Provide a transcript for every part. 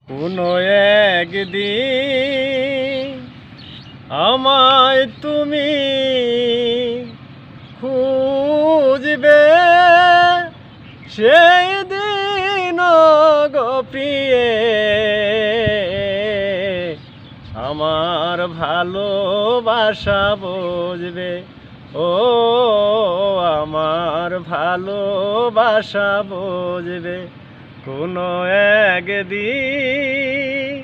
কোনো একদিন আমায় তুমি খুঁজবে, সেই দিন গো প্রিয়ে আমার ভালোবাসা বুঝবে। ও আমার ভালোবাসা বুঝবে কোনো একদিন।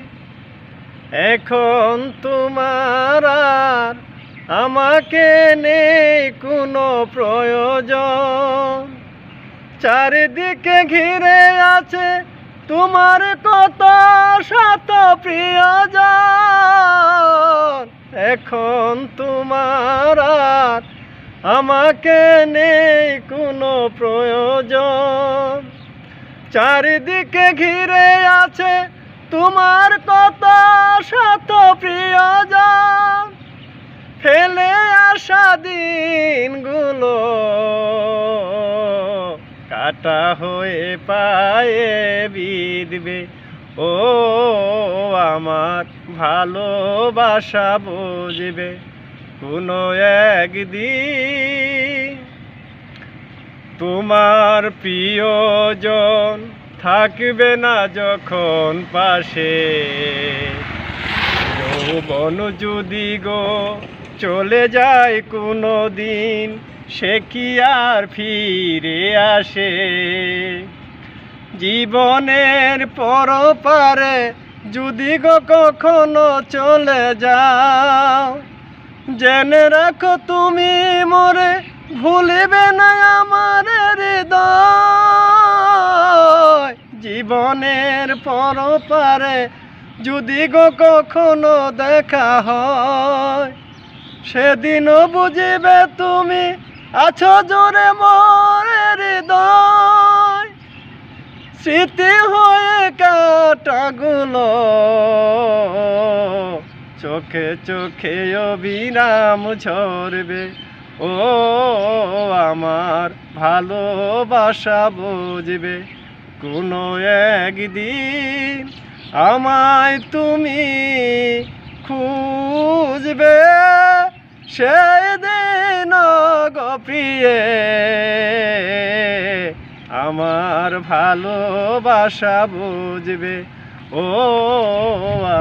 এখন তোমার আর আমাকে নেই কোনো প্রয়োজন, চারিদিকে ঘিরে আছে তোমার কত শত প্রিয়জন। এখন তোমার আর আমাকে নেই কোনো প্রয়োজন, চারিদিকে ঘিরে আছে তোমার কত শত প্রিয়জন। ফেলে আসা দিনগুলো কাটা হয়ে পায়ে বিঁধবে। ও আমার ভালোবাসা বুঝবে কোনো একদিন। তোমার প্রিয়জন থাকবে না যখন পাশে, যৌবন যদি গো চলে যায় কোনো দিন, সে কি আর ফিরে আসে? জীবনের পরপারে যদি গো কখনো চলে যাও, জেনে রাখো তুমি মোরে ভুলিবে না আমার হৃদয়। জীবনের পরপারে যদি গো কখনো দেখা হয়, সেদিনও বুঝিবে তুমি আছো জোরে মোর হৃদয়। স্মৃতি হয়ে কাটাগুলো চোখে চোখে অবিরাম ঝরবে। ও আমার ভালোবাসা বুঝবে কোনো একদিন আমায় তুমি খুঁজবে, সেই দিন গো প্রিয়ে আমার ভালোবাসা বুঝবে। ও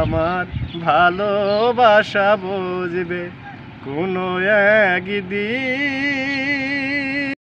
আমার ভালোবাসা বুঝবে কোনো একদিন।